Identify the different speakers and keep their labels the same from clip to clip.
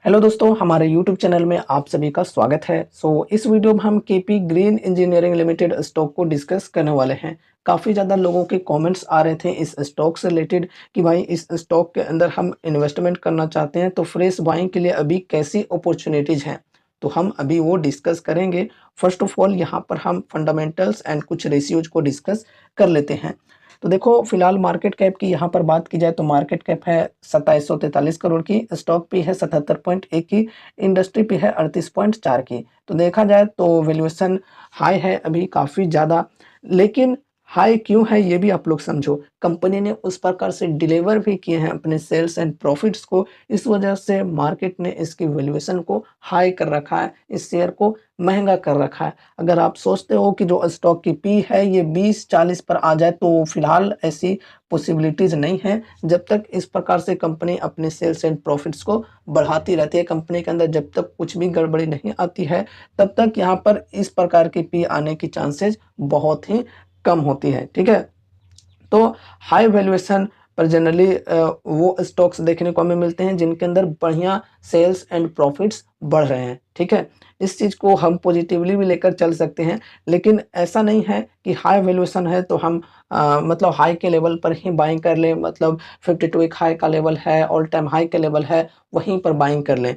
Speaker 1: Hello दोस्तों, हमारे YouTube channel में आप सभी का स्वागत है। इस वीडियो में हम KP green engineering limited stock को डिस्कस करने वाले हैं। काफ़ी ज़्यादा लोगों के कमेंट्स आ रहे थे इस स्टॉक से रिलेटेड कि भाई इस स्टॉक के अंदर हम इन्वेस्टमेंट करना चाहते हैं तो फ्रेश बाइंग के लिए अभी कैसी अपॉर्चुनिटीज़ हैं। तो हम अभी वो डिस्कस करेंगे। फर्स्ट ऑफ ऑल यहाँ पर हम फंडामेंटल्स एंड कुछ रेशियोज को डिस्कस कर लेते हैं। तो देखो, फिलहाल मार्केट कैप की यहाँ पर बात की जाए तो मार्केट कैप है 2743 करोड़ की, स्टॉक भी है 77.1 की, इंडस्ट्री भी है 38.4 की। तो देखा जाए तो वैल्यूएशन हाई है अभी काफ़ी ज़्यादा, लेकिन हाई क्यों है ये भी आप लोग समझो। कंपनी ने उस प्रकार से डिलीवर भी किए हैं अपने सेल्स एंड प्रॉफिट्स को, इस वजह से मार्केट ने इसकी वैल्यूएशन को हाई कर रखा है, इस शेयर को महंगा कर रखा है। अगर आप सोचते हो कि जो स्टॉक की पी है ये 20-40 पर आ जाए तो फिलहाल ऐसी पॉसिबिलिटीज़ नहीं है। जब तक इस प्रकार से कंपनी अपने सेल्स एंड प्रॉफिट्स को बढ़ाती रहती है, कंपनी के अंदर जब तक कुछ भी गड़बड़ी नहीं आती है, तब तक यहाँ पर इस प्रकार की पी आने की चांसेस बहुत ही कम होती है। ठीक है, तो हाई वैल्यूएशन पर जनरली वो स्टॉक्स देखने को हमें मिलते हैं जिनके अंदर बढ़िया सेल्स एंड प्रॉफिट्स बढ़ रहे हैं। ठीक है, इस चीज़ को हम पॉजिटिवली भी लेकर चल सकते हैं, लेकिन ऐसा नहीं है कि हाई वैल्यूएशन है तो हम मतलब हाई के लेवल पर ही बाइंग कर लें। मतलब 52 एक हाई का लेवल है, ऑल टाइम हाई का लेवल है, वहीं पर बाइंग कर लें।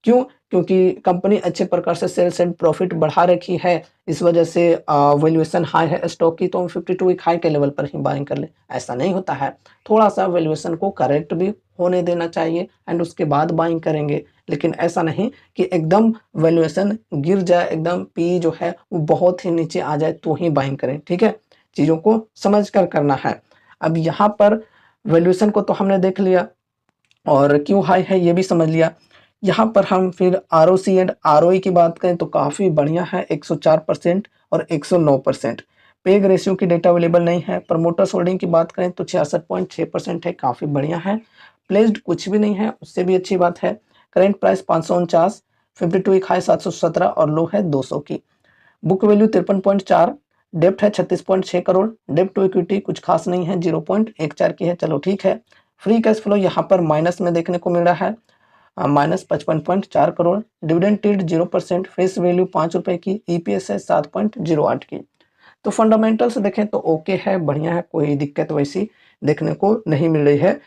Speaker 1: क्यों? क्योंकि कंपनी अच्छे प्रकार से सेल्स एंड प्रॉफिट बढ़ा रखी है, इस वजह से वैल्यूएशन हाई है स्टॉक की, तो हम 52 वीक हाई के लेवल पर ही बाइंग कर लें, ऐसा नहीं होता है। थोड़ा-सा वैल्यूएशन को करेक्ट भी होने देना चाहिए एंड उसके बाद बाइंग करेंगे। लेकिन ऐसा नहीं कि एकदम वैल्यूएशन गिर जाए, एकदम पी जो है वो बहुत ही नीचे आ जाए तो ही बाइंग करें। ठीक है? चीज़ों को समझ कर करना है। अब यहाँ पर वैल्यूएशन को तो हमने देख लिया और क्यों हाई है ये भी समझ लिया। यहाँ पर हम फिर आरओसी एंड आरओई की बात करें तो काफ़ी बढ़िया है, 104% और 109%। पेग रेशियो की डेटा अवेलेबल नहीं है। प्रमोटर्स होल्डिंग की बात करें तो 66.6% है, काफ़ी बढ़िया है। प्लेस्ड कुछ भी नहीं है, उससे भी अच्छी बात है। करेंट प्राइस 549, 52 वीक हाई 717 और लो है 200 की। बुक वैल्यू 53.4, डेप्ट है 36.6 करोड़, डेप्ट टू इक्विटी कुछ खास नहीं है, 0.14 की है, चलो ठीक है। फ्री कैश फ्लो यहाँ पर माइनस में देखने को मिल रहा है, -55.4 crore, dividend yield 0%, face value 5 रुपए की, ईपीएस है 7.08 की। तो फंडामेंटल्स देखें तो ओके है, बढ़िया है, कोई दिक्कत वैसी देखने को नहीं मिल रही है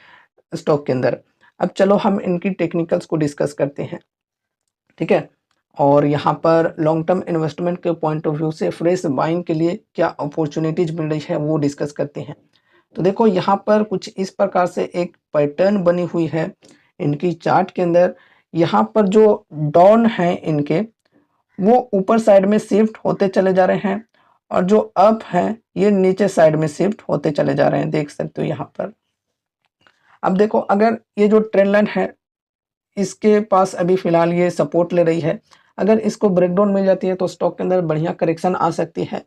Speaker 1: स्टॉक के अंदर। अब चलो हम इनकी टेक्निकल्स को डिस्कस करते हैं। ठीक है, और यहाँ पर लॉन्ग टर्म इन्वेस्टमेंट के पॉइंट ऑफ व्यू से फ्रेश बाइंग के लिए क्या अपॉर्चुनिटीज मिल रही है वो डिस्कस करते हैं। तो देखो, यहाँ पर कुछ इस प्रकार से एक पैटर्न बनी हुई है इनकी चार्ट के अंदर। यहाँ पर जो डाउन है इनके, वो ऊपर साइड में शिफ्ट होते चले जा रहे हैं और जो अप है ये नीचे साइड में शिफ्ट होते चले जा रहे हैं, देख सकते हो यहाँ पर। अब देखो, अगर ये जो ट्रेंड लाइन है इसके पास अभी फिलहाल ये सपोर्ट ले रही है, अगर इसको ब्रेकडाउन मिल जाती है तो स्टॉक के अंदर बढ़िया करेक्शन आ सकती है।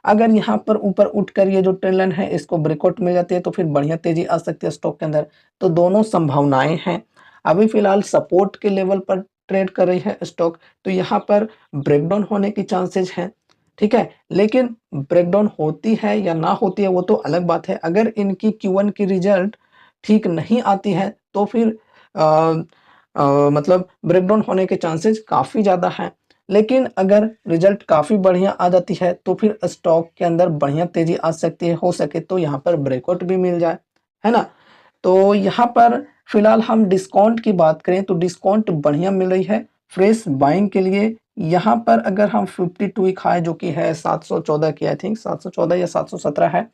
Speaker 1: अगर यहाँ पर ऊपर उठकर ये जो ट्रेंड लाइन है इसको ब्रेकआउट मिल जाती है तो फिर बढ़िया तेजी आ सकती है स्टॉक के अंदर। तो दोनों संभावनाएं हैं। अभी फिलहाल सपोर्ट के लेवल पर ट्रेड कर रही है स्टॉक, तो यहाँ पर ब्रेकडाउन होने की चांसेस हैं। ठीक है, लेकिन ब्रेकडाउन होती है या ना होती है वो तो अलग बात है। अगर इनकी Q1 की रिजल्ट ठीक नहीं आती है तो फिर मतलब ब्रेकडाउन होने के चांसेस काफ़ी ज़्यादा हैं। लेकिन अगर रिजल्ट काफ़ी बढ़िया आ जाती है तो फिर स्टॉक के अंदर बढ़िया तेज़ी आ सकती है, हो सके तो यहाँ पर ब्रेकआउट भी मिल जाए, है ना। तो यहाँ पर फिलहाल हम डिस्काउंट की बात करें तो डिस्काउंट बढ़िया मिल रही है फ्रेश बाइंग के लिए। यहाँ पर अगर हम 52 वीक हाई जो कि है 714 की, आई थिंक 714 या 717 है,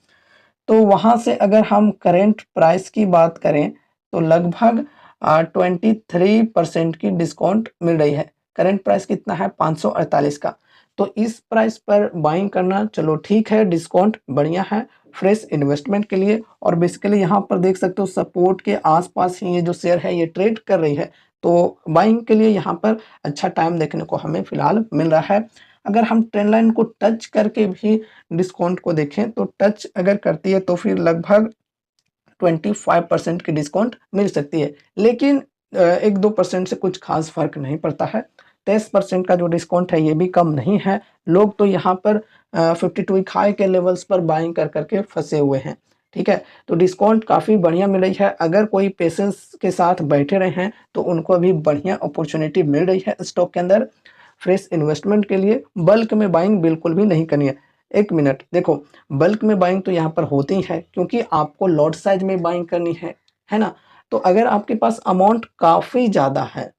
Speaker 1: तो वहाँ से अगर हम करेंट प्राइस की बात करें तो लगभग 23% की डिस्काउंट मिल रही है। करेंट प्राइस कितना है? 548 का। तो इस प्राइस पर बाइंग करना चलो ठीक है, डिस्काउंट बढ़िया है फ्रेश इन्वेस्टमेंट के लिए। और बेसिकली यहाँ पर देख सकते हो सपोर्ट के आसपास ही ये जो शेयर है ये ट्रेड कर रही है, तो बाइंग के लिए यहाँ पर अच्छा टाइम देखने को हमें फिलहाल मिल रहा है। अगर हम ट्रेंड लाइन को टच करके भी डिस्काउंट को देखें तो टच अगर करती है तो फिर लगभग 25% की डिस्काउंट मिल सकती है। लेकिन 1-2% से कुछ खास फर्क नहीं पड़ता है। 23% का जो डिस्काउंट है ये भी कम नहीं है। लोग तो यहाँ पर 52 वीक हाई के लेवल्स पर बाइंग कर करके फंसे हुए हैं। ठीक है? तो डिस्काउंट काफ़ी बढ़िया मिल रही है। अगर कोई पेशेंस के साथ बैठे रहे हैं, तो उनको अभी बढ़िया अपॉर्च्युनिटी मिल रही है स्टॉक के अंदर। फ्रेश इन्वेस्टमेंट के लिए बल्क में बाइंग बिल्कुल भी नहीं करनी है। 1 मिनट देखो, बल्क में बाइंग तो यहाँ पर होती ही है क्योंकि आपको लॉट साइज़ में बाइंग करनी है ना? तो अगर आपके पास अमाउंट काफ़ी ज़्यादा है,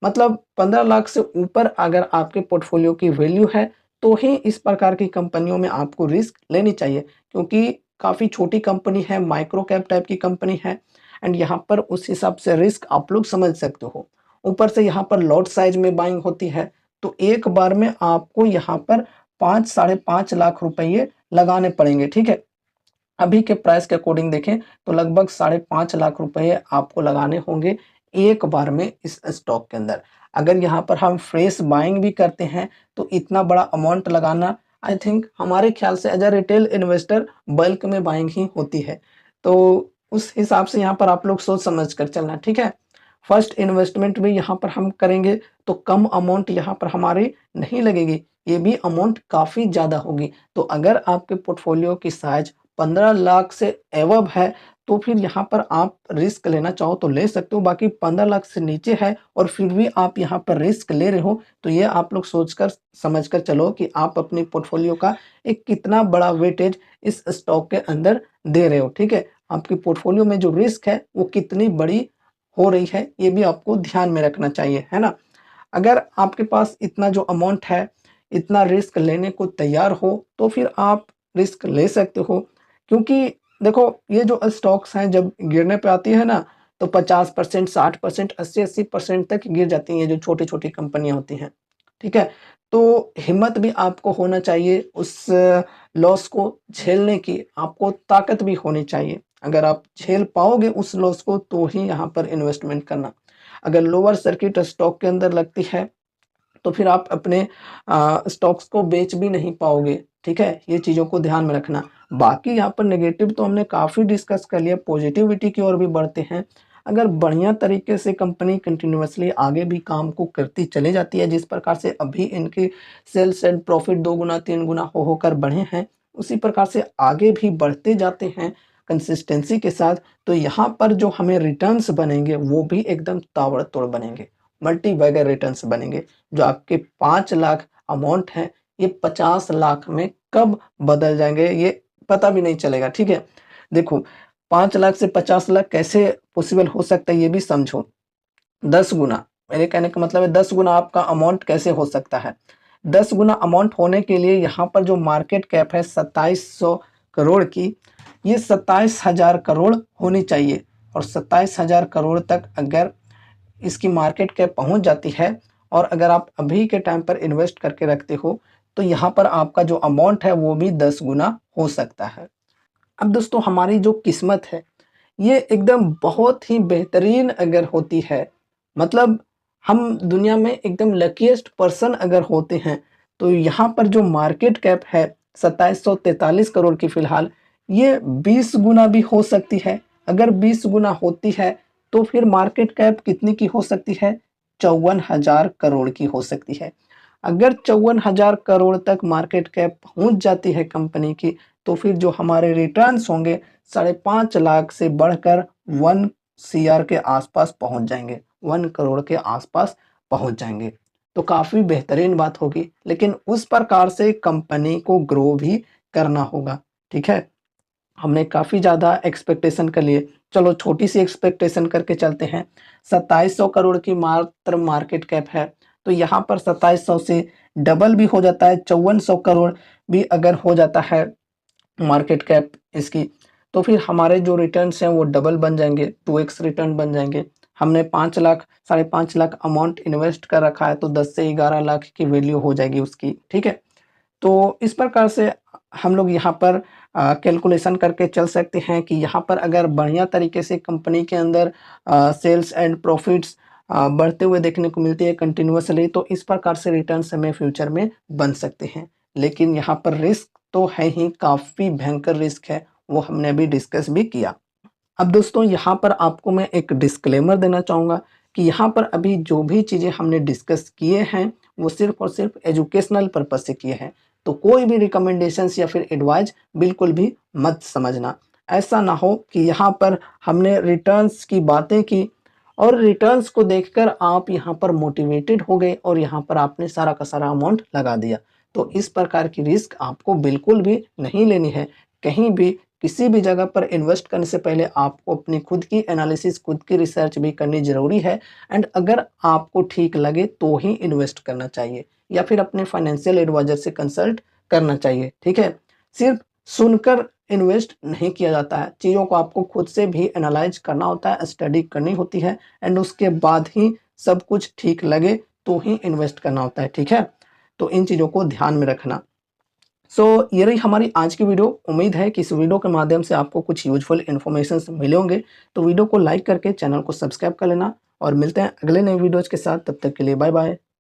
Speaker 1: मतलब 15 लाख से ऊपर अगर आपके पोर्टफोलियो की वैल्यू है, तो ही इस प्रकार की कंपनियों में आपको रिस्क लेनी चाहिए क्योंकि काफ़ी छोटी कंपनी है, माइक्रो कैप टाइप की कंपनी है एंड यहाँ पर उस हिसाब से रिस्क आप लोग समझ सकते हो। ऊपर से यहाँ पर लॉट साइज़ में बाइंग होती है, तो एक बार में आपको यहाँ पर 5 साढ़े 5 लाख रुपए लगाने पड़ेंगे, ठीक है? अभी के प्राइस के अकॉर्डिंग देखें तो लगभग साढ़े 5 लाख रुपए आपको लगाने होंगे एक बार में इस स्टॉक के अंदर। अगर यहाँ पर हम फ्रेश बाइंग भी करते हैं तो इतना बड़ा अमाउंट लगाना आई थिंक हमारे ख्याल से as a retail investor bulk में बाइंग ही होती है। तो उस हिसाब से यहाँ पर आप लोग सोच समझ कर चलना, ठीक है? फर्स्ट इन्वेस्टमेंट भी यहाँ पर हम करेंगे तो कम अमाउंट यहाँ पर हमारी नहीं लगेगी, ये भी अमाउंट काफ़ी ज़्यादा होगी। तो अगर आपके पोर्टफोलियो की साइज़ 15 लाख से एबव है, तो फिर यहाँ पर आप रिस्क लेना चाहो तो ले सकते हो, बाकी 15 लाख से नीचे है और फिर भी आप यहाँ पर रिस्क ले रहे हो, तो ये आप लोग सोचकर समझकर चलो कि आप अपनी पोर्टफोलियो का एक कितना बड़ा वेटेज इस स्टॉक के अंदर दे रहे हो, ठीक है? आपकी पोर्टफोलियो में जो रिस्क है, वो कितनी बड़ी हो रही है, ये भी आपको ध्यान में रखना चाहिए, है ना? अगर आपके पास इतना जो अमाउंट है, इतना रिस्क लेने को तैयार हो, तो फिर आप रिस्क ले सकते हो। क्योंकि देखो, ये जो स्टॉक्स हैं जब गिरने पे आती है ना, तो 50%, 60%, 80-80% तक गिर जाती हैं, ये जो छोटी-छोटी कंपनियाँ होती हैं, ठीक है? तो हिम्मत भी आपको होना चाहिए उस लॉस को झेलने की, आपको ताकत भी होनी चाहिए। अगर आप झेल पाओगे उस लॉस को, तो ही यहाँ पर इन्वेस्टमेंट करना। अगर लोअर सर्किट स्टॉक के अंदर लगती है, तो फिर आप अपने स्टॉक्स को बेच भी नहीं पाओगे, ठीक है? ये चीज़ों को ध्यान में रखना। बाकी यहाँ पर नेगेटिव तो हमने काफ़ी डिस्कस कर लिया, पॉजिटिविटी की ओर भी बढ़ते हैं। अगर बढ़िया तरीके से कंपनी कंटिन्यूअसली आगे भी काम को करती चली जाती है, जिस प्रकार से अभी इनकी सेल्स एंड प्रॉफिट 2 गुना 3 गुना हो होकर बढ़े हैं, उसी प्रकार से आगे भी बढ़ते जाते हैं कंसिस्टेंसी के साथ, तो यहाँ पर जो हमें रिटर्न्स बनेंगे, वो भी एकदम ताबड़तोड़ बनेंगे, मल्टी बैगर रिटर्न्स बनेंगे। जो आपके 5 लाख अमाउंट है, ये 50 लाख में कब बदल जाएँगे ये पता भी नहीं चलेगा, ठीक है? देखो, 5 लाख से 50 लाख कैसे पॉसिबल हो सकता है ये भी समझो। 10 गुना, मेरे कहने का मतलब है 10 गुना आपका अमाउंट कैसे हो सकता है? 10 गुना अमाउंट होने के लिए यहाँ पर जो मार्केट कैप है 2700 करोड़ की, ये 27,000 करोड़ होनी चाहिए और 27,000 करोड़ तक अगर इसकी मार्केट कैप पहुंच जाती है और अगर आप अभी के टाइम पर इन्वेस्ट करके रखते हो, तो यहाँ पर आपका जो अमाउंट है वो भी 10 गुना हो सकता है। अब दोस्तों, हमारी जो किस्मत है, ये एकदम बहुत ही बेहतरीन अगर होती है, मतलब हम दुनिया में एकदम लकीएस्ट पर्सन अगर होते हैं, तो यहाँ पर जो मार्केट कैप है 2743 करोड़ की फ़िलहाल, ये 20 गुना भी हो सकती है। अगर 20 गुना होती है, तो फिर मार्केट कैप कितनी की हो सकती है? 54,000 करोड़ की हो सकती है। अगर 54,000 करोड़ तक मार्केट कैप पहुँच जाती है कंपनी की, तो फिर जो हमारे रिटर्न्स होंगे 5.5 लाख से बढ़कर 1 सीआर के आसपास पहुंच जाएंगे, 1 करोड़ के आसपास पहुंच जाएंगे। तो काफ़ी बेहतरीन बात होगी, लेकिन उस प्रकार से कंपनी को ग्रो भी करना होगा, ठीक है? हमने काफ़ी ज़्यादा एक्सपेक्टेशन कर लिए, चलो छोटी सी एक्सपेक्टेशन करके चलते हैं। 2700 करोड़ की मात्र मार्केट कैप है, तो यहाँ पर 2700 से डबल भी हो जाता है, 5400 करोड़ भी अगर हो जाता है मार्केट कैप इसकी, तो फिर हमारे जो रिटर्न्स हैं वो डबल बन जाएँगे, 2x रिटर्न बन जाएँगे। हमने 5 लाख, साढ़े 5 लाख अमाउंट इन्वेस्ट कर रखा है, तो 10 से 11 लाख की वैल्यू हो जाएगी उसकी, ठीक है? तो इस प्रकार से हम लोग यहाँ पर कैलकुलेशन करके चल सकते हैं कि यहाँ पर अगर बढ़िया तरीके से कंपनी के अंदर सेल्स एंड प्रॉफिट्स बढ़ते हुए देखने को मिलती है कंटिन्यूअसली, तो इस प्रकार से रिटर्न्स हमें फ्यूचर में बन सकते हैं। लेकिन यहाँ पर रिस्क तो है ही, काफ़ी भयंकर रिस्क है, वो हमने अभी डिस्कस भी किया। अब दोस्तों, यहाँ पर आपको मैं एक डिस्क्लेमर देना चाहूँगा कि यहाँ पर अभी जो भी चीज़ें हमने डिस्कस किए हैं, वो सिर्फ़ और सिर्फ़ एजुकेशनल पर्पज़ से किए हैं। तो कोई भी रिकमेंडेशंस या फिर एडवाइस बिल्कुल भी मत समझना। ऐसा ना हो कि यहाँ पर हमने रिटर्न्स की बातें की और रिटर्न्स को देखकर आप यहाँ पर मोटिवेटेड हो गए और यहाँ पर आपने सारा का सारा अमाउंट लगा दिया। तो इस प्रकार की रिस्क आपको बिल्कुल भी नहीं लेनी है। कहीं भी किसी भी जगह पर इन्वेस्ट करने से पहले आपको अपनी खुद की एनालिसिस, खुद की रिसर्च भी करनी ज़रूरी है एंड अगर आपको ठीक लगे तो ही इन्वेस्ट करना चाहिए या फिर अपने फाइनेंशियल एडवाइज़र से कंसल्ट करना चाहिए, ठीक है? सिर्फ़ सुनकर इन्वेस्ट नहीं किया जाता है, चीज़ों को आपको खुद से भी एनालाइज़ करना होता है, स्टडी करनी होती है एंड उसके बाद ही सब कुछ ठीक लगे तो ही इन्वेस्ट करना होता है, ठीक है? तो इन चीज़ों को ध्यान में रखना। ये रही हमारी आज की वीडियो। उम्मीद है कि इस वीडियो के माध्यम से आपको कुछ यूज़फुल इन्फॉर्मेशंस मिले होंगे। तो वीडियो को लाइक करके चैनल को सब्सक्राइब कर लेना और मिलते हैं अगले नए वीडियोज़ के साथ। तब तक के लिए बाय बाय।